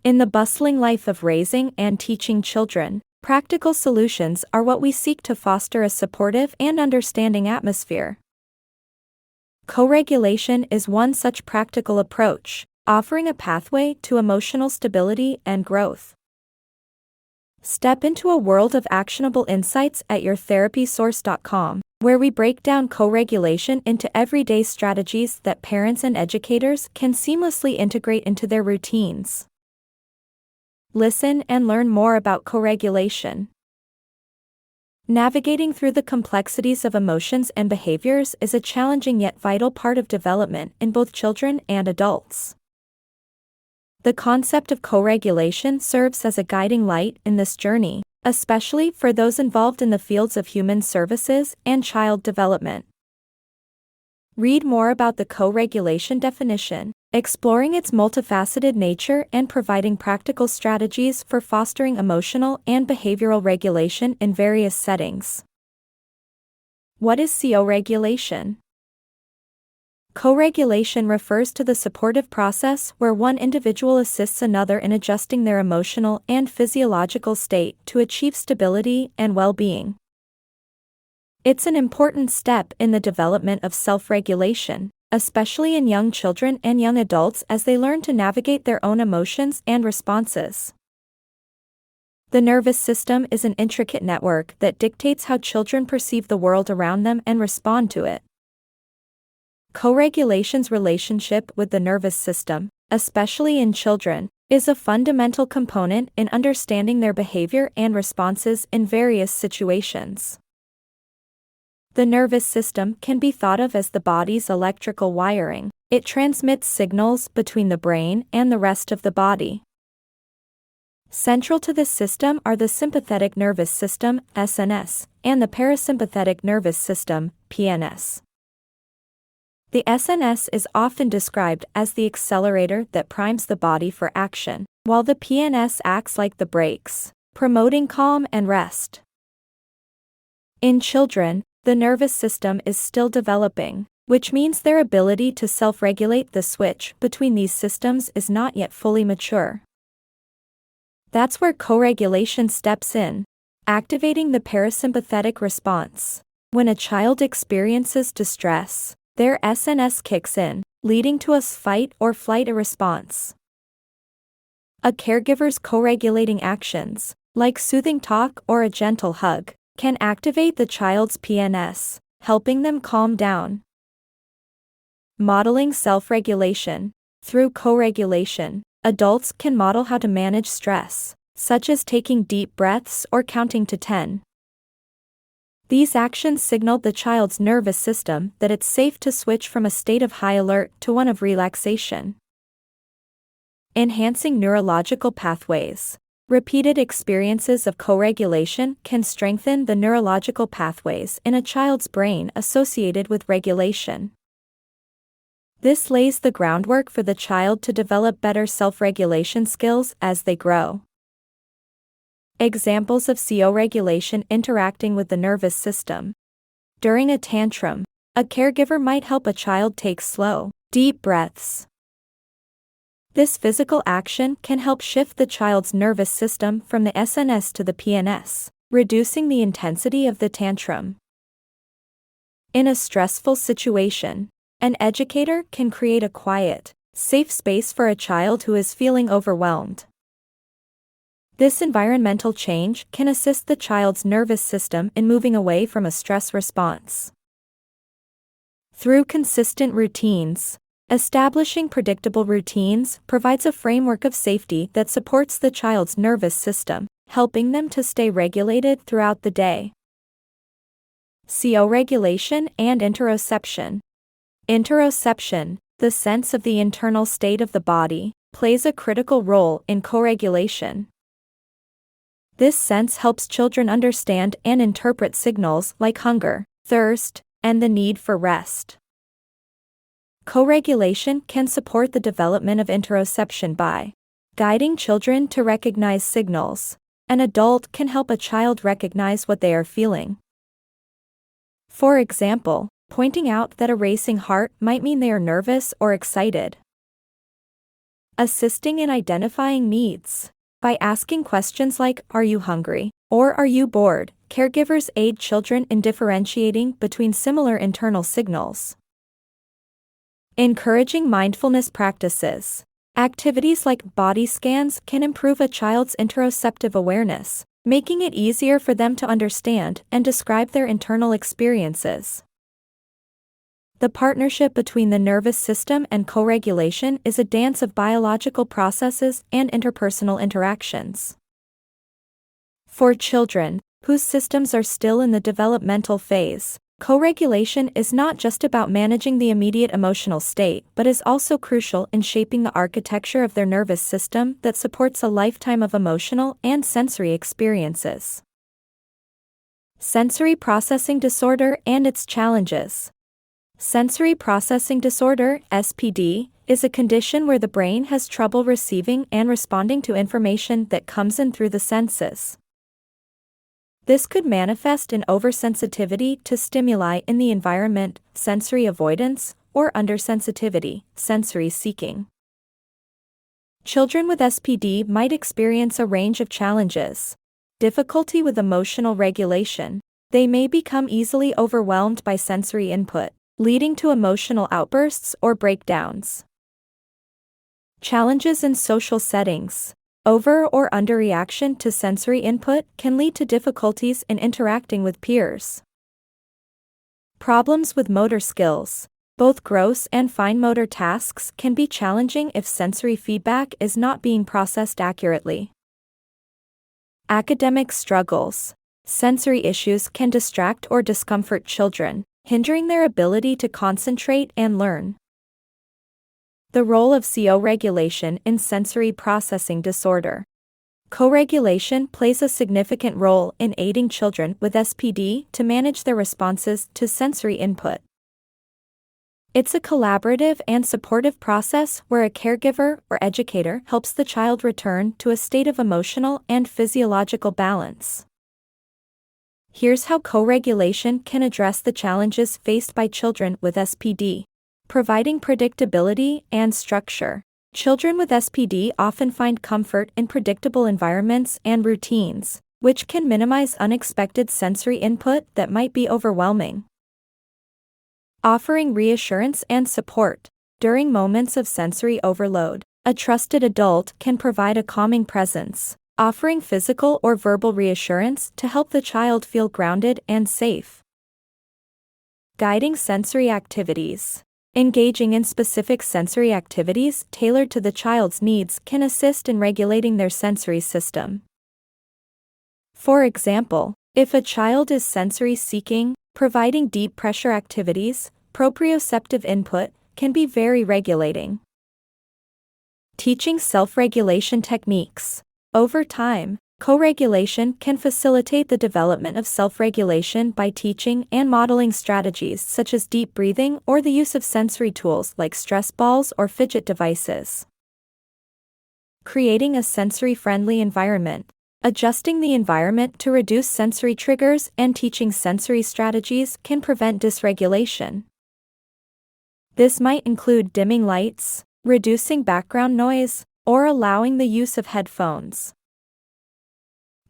In the bustling life of raising and teaching children, practical solutions are what we seek to foster a supportive and understanding atmosphere. Co-regulation is one such practical approach, offering a pathway to emotional stability and growth. Step into a world of actionable insights at yourtherapysource.com, where we break down co-regulation into everyday strategies that parents and educators can seamlessly integrate into their routines. Listen and learn more about co-regulation. Navigating through the complexities of emotions and behaviors is a challenging yet vital part of development in both children and adults. The concept of co-regulation serves as a guiding light in this journey, especially for those involved in the fields of human services and child development. Read more about the co-regulation definition, exploring its multifaceted nature and providing practical strategies for fostering emotional and behavioral regulation in various settings. What is co-regulation? Co-regulation refers to the supportive process where one individual assists another in adjusting their emotional and physiological state to achieve stability and well-being. It's an important step in the development of self-regulation, especially in young children and young adults as they learn to navigate their own emotions and responses. The nervous system is an intricate network that dictates how children perceive the world around them and respond to it. Co-regulation's relationship with the nervous system, especially in children, is a fundamental component in understanding their behavior and responses in various situations. The nervous system can be thought of as the body's electrical wiring. It transmits signals between the brain and the rest of the body. Central to this system are the sympathetic nervous system, SNS, and the parasympathetic nervous system, PNS. The SNS is often described as the accelerator that primes the body for action, while the PNS acts like the brakes, promoting calm and rest. In children, the nervous system is still developing, which means their ability to self-regulate the switch between these systems is not yet fully mature. That's where co-regulation steps in, activating the parasympathetic response. When a child experiences distress, their SNS kicks in, leading to a fight or flight response. A caregiver's co-regulating actions, like soothing talk or a gentle hug, can activate the child's PNS, helping them calm down. Modeling self-regulation. Through co-regulation, adults can model how to manage stress, such as taking deep breaths or counting to 10. These actions signal the child's nervous system that it's safe to switch from a state of high alert to one of relaxation. Enhancing neurological pathways. Repeated experiences of co-regulation can strengthen the neurological pathways in a child's brain associated with regulation. This lays the groundwork for the child to develop better self-regulation skills as they grow. Examples of co-regulation interacting with the nervous system. During a tantrum, a caregiver might help a child take slow, deep breaths. This physical action can help shift the child's nervous system from the SNS to the PNS, reducing the intensity of the tantrum. In a stressful situation, an educator can create a quiet, safe space for a child who is feeling overwhelmed. This environmental change can assist the child's nervous system in moving away from a stress response. Through consistent routines, establishing predictable routines provides a framework of safety that supports the child's nervous system, helping them to stay regulated throughout the day. Co-regulation and interoception. Interoception, the sense of the internal state of the body, plays a critical role in co-regulation. This sense helps children understand and interpret signals like hunger, thirst, and the need for rest. Co-regulation can support the development of interoception by guiding children to recognize signals. An adult can help a child recognize what they are feeling. For example, pointing out that a racing heart might mean they are nervous or excited. Assisting in identifying needs. By asking questions like, "Are you hungry?" or "Are you bored?" caregivers aid children in differentiating between similar internal signals. Encouraging mindfulness practices. Activities like body scans can improve a child's interoceptive awareness, making it easier for them to understand and describe their internal experiences. The partnership between the nervous system and co-regulation is a dance of biological processes and interpersonal interactions. For children, whose systems are still in the developmental phase, co-regulation is not just about managing the immediate emotional state but is also crucial in shaping the architecture of their nervous system that supports a lifetime of emotional and sensory experiences. Sensory processing disorder and its challenges. Sensory processing disorder, SPD, is a condition where the brain has trouble receiving and responding to information that comes in through the senses. This could manifest in oversensitivity to stimuli in the environment, sensory avoidance, or undersensitivity, sensory seeking. Children with SPD might experience a range of challenges. Difficulty with emotional regulation. They may become easily overwhelmed by sensory input, leading to emotional outbursts or breakdowns. Challenges in social settings. Over or underreaction to sensory input can lead to difficulties in interacting with peers. Problems with motor skills. Both gross and fine motor tasks can be challenging if sensory feedback is not being processed accurately. Academic struggles. Sensory issues can distract or discomfort children, hindering their ability to concentrate and learn. The role of co-regulation in sensory processing disorder. Co-regulation plays a significant role in aiding children with SPD to manage their responses to sensory input. It's a collaborative and supportive process where a caregiver or educator helps the child return to a state of emotional and physiological balance. Here's how co-regulation can address the challenges faced by children with SPD. Providing predictability and structure. Children with SPD often find comfort in predictable environments and routines, which can minimize unexpected sensory input that might be overwhelming. Offering reassurance and support. During moments of sensory overload, a trusted adult can provide a calming presence, offering physical or verbal reassurance to help the child feel grounded and safe. Guiding sensory activities. Engaging in specific sensory activities tailored to the child's needs can assist in regulating their sensory system. For example, if a child is sensory seeking, providing deep pressure activities, proprioceptive input, can be very regulating. Teaching self-regulation techniques. Over time, co-regulation can facilitate the development of self-regulation by teaching and modeling strategies such as deep breathing or the use of sensory tools like stress balls or fidget devices. Creating a sensory-friendly environment. Adjusting the environment to reduce sensory triggers and teaching sensory strategies can prevent dysregulation. This might include dimming lights, reducing background noise, or allowing the use of headphones.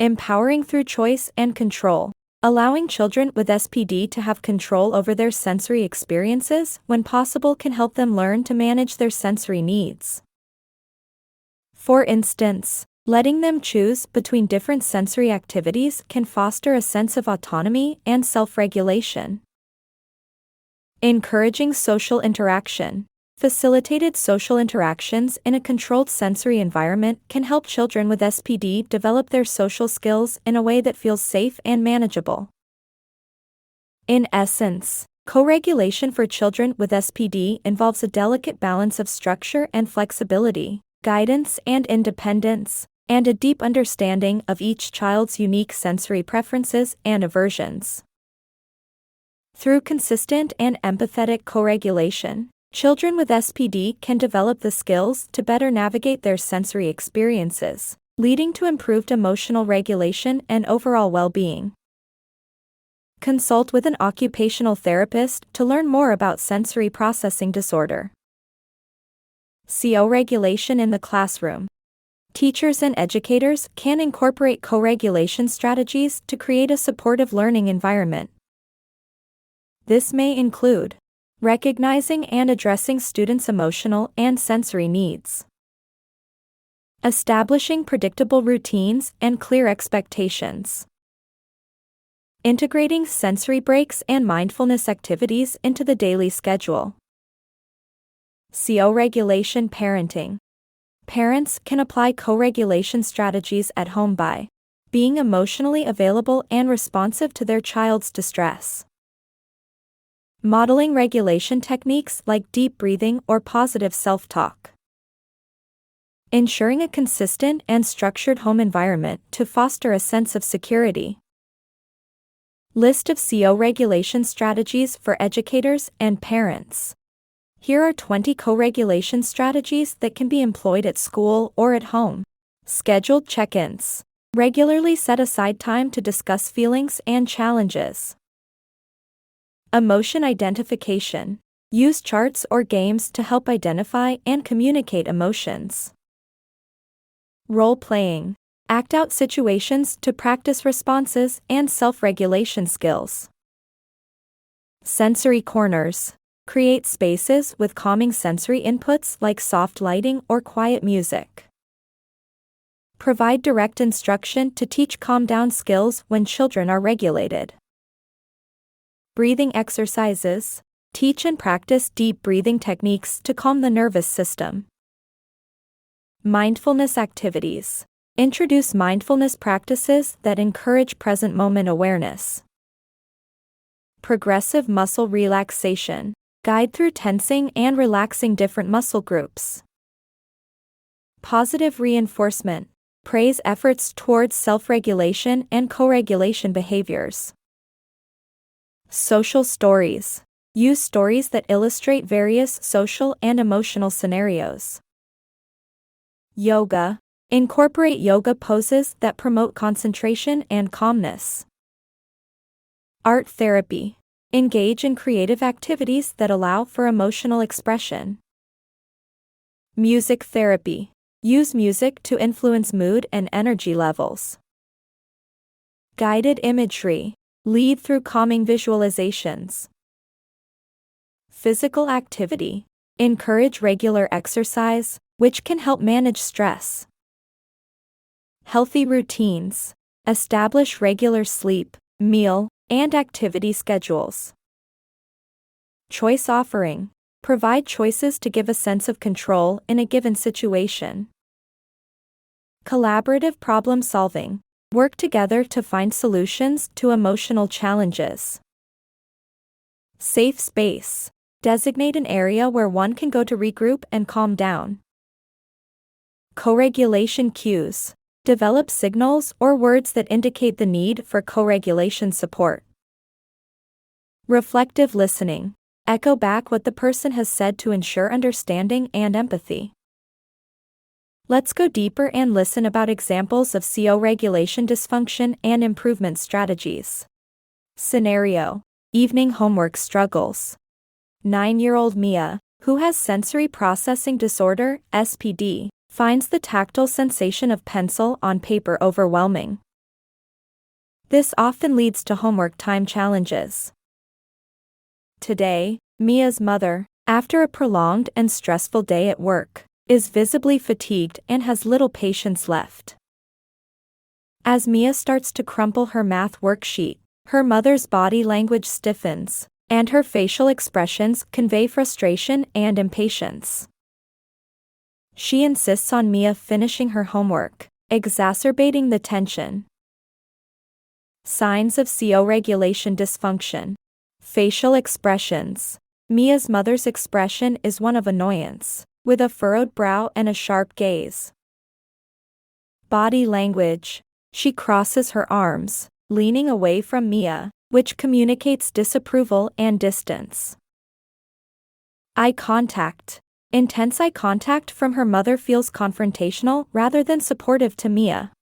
Empowering through choice and control. Allowing children with SPD to have control over their sensory experiences when possible can help them learn to manage their sensory needs. For instance, letting them choose between different sensory activities can foster a sense of autonomy and self-regulation. Encouraging social interaction. Facilitated social interactions in a controlled sensory environment can help children with SPD develop their social skills in a way that feels safe and manageable. In essence, co-regulation for children with SPD involves a delicate balance of structure and flexibility, guidance and independence, and a deep understanding of each child's unique sensory preferences and aversions. Through consistent and empathetic co-regulation, children with SPD can develop the skills to better navigate their sensory experiences, leading to improved emotional regulation and overall well-being. Consult with an occupational therapist to learn more about sensory processing disorder. Co-regulation in the classroom. Teachers and educators can incorporate co-regulation strategies to create a supportive learning environment. This may include recognizing and addressing students' emotional and sensory needs, establishing predictable routines and clear expectations, integrating sensory breaks and mindfulness activities into the daily schedule. Co-regulation parenting. Parents can apply co-regulation strategies at home by being emotionally available and responsive to their child's distress, modeling regulation techniques like deep breathing or positive self-talk, ensuring a consistent and structured home environment to foster a sense of security. List of co-regulation strategies for educators and parents. Here are 20 co-regulation strategies that can be employed at school or at home. Scheduled check-ins. Regularly set aside time to discuss feelings and challenges. Emotion identification. Use charts or games to help identify and communicate emotions. Role-playing. Act out situations to practice responses and self-regulation skills. Sensory corners. Create spaces with calming sensory inputs like soft lighting or quiet music. Provide direct instruction to teach calm-down skills when children are regulated. Breathing exercises. Teach and practice deep breathing techniques to calm the nervous system. Mindfulness activities. Introduce mindfulness practices that encourage present moment awareness. Progressive muscle relaxation. Guide through tensing and relaxing different muscle groups. Positive reinforcement. Praise efforts towards self-regulation and co-regulation behaviors. Social stories. Use stories that illustrate various social and emotional scenarios. Yoga. Incorporate yoga poses that promote concentration and calmness. Art therapy. Engage in creative activities that allow for emotional expression. Music therapy. Use music to influence mood and energy levels. Guided imagery. Lead through calming visualizations. Physical activity. Encourage regular exercise, which can help manage stress. Healthy routines. Establish regular sleep, meal, and activity schedules. Choice offering. Provide choices to give a sense of control in a given situation. Collaborative problem solving. Work together to find solutions to emotional challenges. Safe space. Designate an area where one can go to regroup and calm down. Co-regulation cues. Develop signals or words that indicate the need for co-regulation support. Reflective listening. Echo back what the person has said to ensure understanding and empathy. Let's go deeper and listen about examples of co-regulation dysfunction and improvement strategies. Scenario: evening homework struggles. 9-year-old Mia, who has sensory processing disorder, SPD, finds the tactile sensation of pencil on paper overwhelming. This often leads to homework time challenges. Today, Mia's mother, after a prolonged and stressful day at work, is visibly fatigued and has little patience left. As Mia starts to crumple her math worksheet, her mother's body language stiffens, and her facial expressions convey frustration and impatience. She insists on Mia finishing her homework, exacerbating the tension. Signs of co-regulation dysfunction. Facial expressions. Mia's mother's expression is one of annoyance, with a furrowed brow and a sharp gaze. Body language. She crosses her arms, leaning away from Mia, which communicates disapproval and distance. Eye contact. Intense eye contact from her mother feels confrontational rather than supportive to Mia.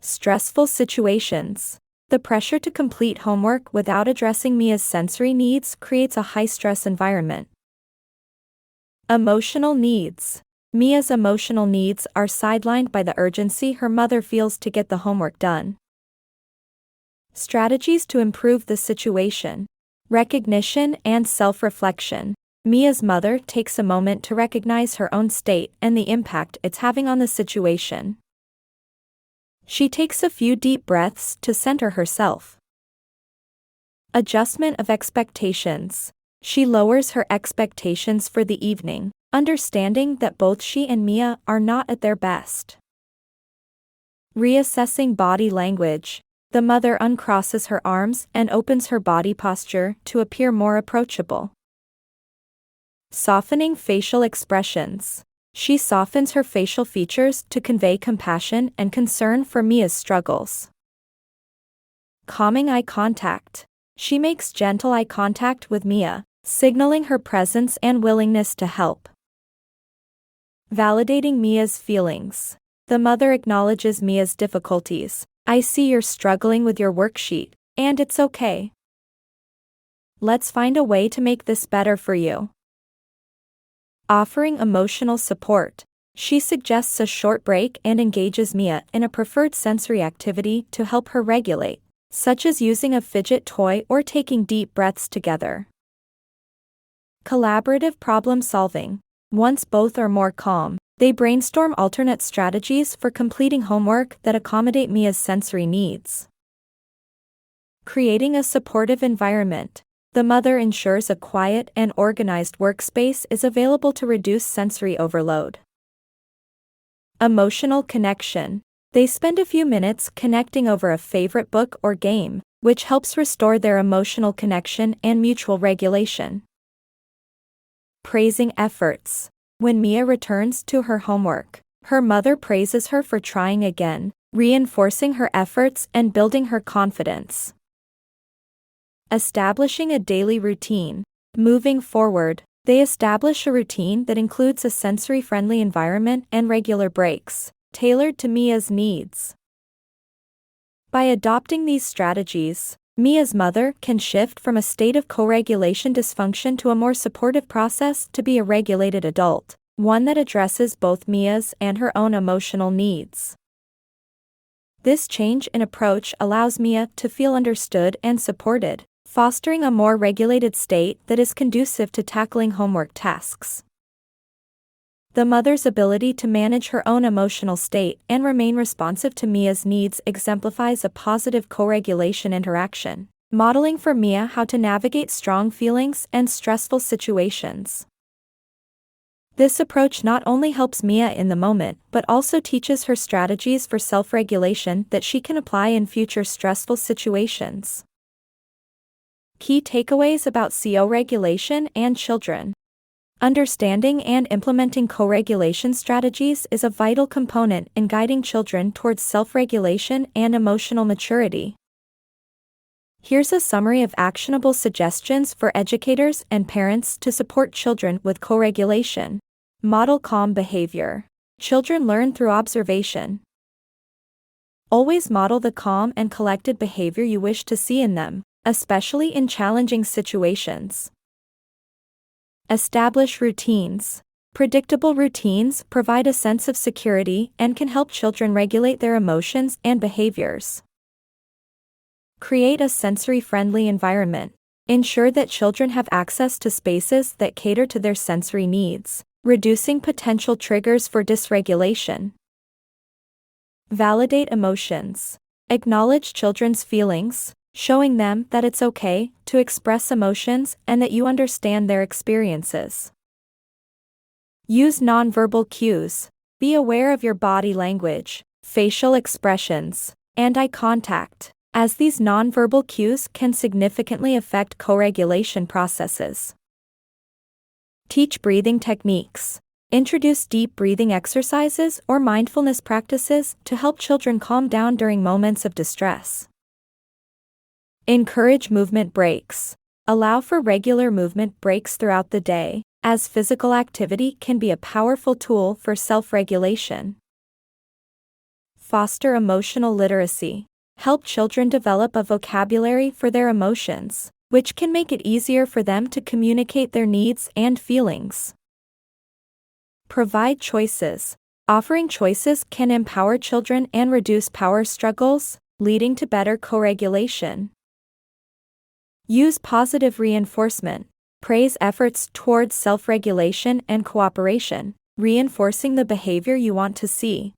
Stressful situations. The pressure to complete homework without addressing Mia's sensory needs creates a high-stress environment. Emotional needs. Mia's emotional needs are sidelined by the urgency her mother feels to get the homework done. Strategies to improve the situation. Recognition and self-reflection. Mia's mother takes a moment to recognize her own state and the impact it's having on the situation. She takes a few deep breaths to center herself. Adjustment of expectations. She lowers her expectations for the evening, understanding that both she and Mia are not at their best. Reassessing body language. The mother uncrosses her arms and opens her body posture to appear more approachable. Softening facial expressions. She softens her facial features to convey compassion and concern for Mia's struggles. Calming eye contact. She makes gentle eye contact with Mia, signaling her presence and willingness to help. Validating Mia's feelings. The mother acknowledges Mia's difficulties. I see you're struggling with your worksheet, and it's okay. Let's find a way to make this better for you. Offering emotional support. She suggests a short break and engages Mia in a preferred sensory activity to help her regulate, such as using a fidget toy or taking deep breaths together. Collaborative problem solving. Once both are more calm, they brainstorm alternate strategies for completing homework that accommodate Mia's sensory needs. Creating a supportive environment. The mother ensures a quiet and organized workspace is available to reduce sensory overload. Emotional connection. They spend a few minutes connecting over a favorite book or game, which helps restore their emotional connection and mutual regulation. Praising efforts. When Mia returns to her homework, her mother praises her for trying again, reinforcing her efforts and building her confidence. Establishing a daily routine. Moving forward, they establish a routine that includes a sensory-friendly environment and regular breaks, tailored to Mia's needs. By adopting these strategies, Mia's mother can shift from a state of co-regulation dysfunction to a more supportive process to be a regulated adult, one that addresses both Mia's and her own emotional needs. This change in approach allows Mia to feel understood and supported, fostering a more regulated state that is conducive to tackling homework tasks. The mother's ability to manage her own emotional state and remain responsive to Mia's needs exemplifies a positive co-regulation interaction, modeling for Mia how to navigate strong feelings and stressful situations. This approach not only helps Mia in the moment but also teaches her strategies for self-regulation that she can apply in future stressful situations. Key takeaways about co-regulation and children. Understanding and implementing co-regulation strategies is a vital component in guiding children towards self-regulation and emotional maturity. Here's a summary of actionable suggestions for educators and parents to support children with co-regulation. Model calm behavior. Children learn through observation. Always model the calm and collected behavior you wish to see in them, especially in challenging situations. Establish routines. Predictable routines provide a sense of security and can help children regulate their emotions and behaviors. Create a sensory-friendly environment. Ensure that children have access to spaces that cater to their sensory needs, reducing potential triggers for dysregulation. Validate emotions. Acknowledge children's feelings, showing them that it's okay to express emotions and that you understand their experiences. Use nonverbal cues. Be aware of your body language, facial expressions, and eye contact, as these nonverbal cues can significantly affect co-regulation processes. Teach breathing techniques. Introduce deep breathing exercises or mindfulness practices to help children calm down during moments of distress. Encourage movement breaks. Allow for regular movement breaks throughout the day, as physical activity can be a powerful tool for self-regulation. Foster emotional literacy. Help children develop a vocabulary for their emotions, which can make it easier for them to communicate their needs and feelings. Provide choices. Offering choices can empower children and reduce power struggles, leading to better co-regulation. Use positive reinforcement. Praise efforts towards self-regulation and cooperation, reinforcing the behavior you want to see.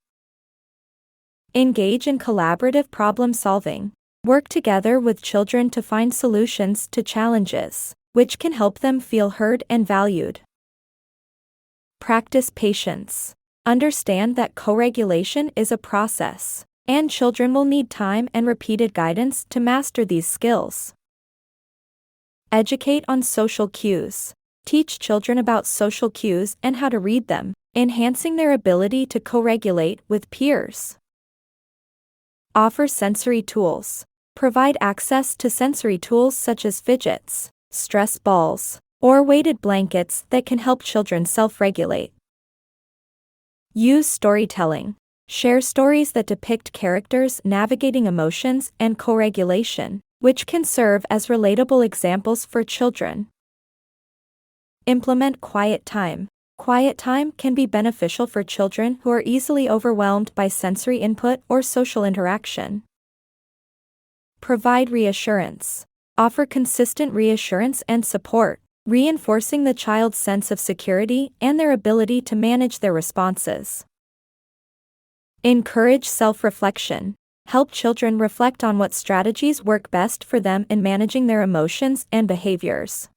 Engage in collaborative problem solving. Work together with children to find solutions to challenges, which can help them feel heard and valued. Practice patience. Understand that co-regulation is a process, and children will need time and repeated guidance to master these skills. Educate on social cues. Teach children about social cues and how to read them, enhancing their ability to co-regulate with peers. Offer sensory tools. Provide access to sensory tools such as fidgets, stress balls, or weighted blankets that can help children self-regulate. Use storytelling. Share stories that depict characters navigating emotions and co-regulation, which can serve as relatable examples for children. Implement quiet time. Quiet time can be beneficial for children who are easily overwhelmed by sensory input or social interaction. Provide reassurance. Offer consistent reassurance and support, reinforcing the child's sense of security and their ability to manage their responses. Encourage self-reflection. Help children reflect on what strategies work best for them in managing their emotions and behaviors.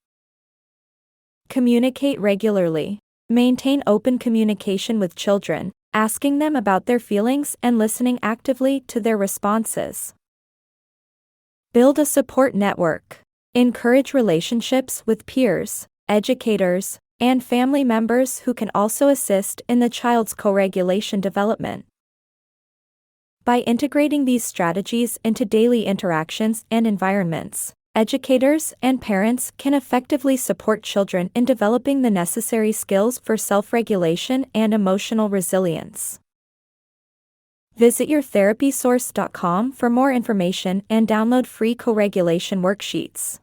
Communicate regularly. Maintain open communication with children, asking them about their feelings and listening actively to their responses. Build a support network. Encourage relationships with peers, educators, and family members who can also assist in the child's co-regulation development. By integrating these strategies into daily interactions and environments, educators and parents can effectively support children in developing the necessary skills for self-regulation and emotional resilience. Visit yourtherapysource.com for more information and download free co-regulation worksheets.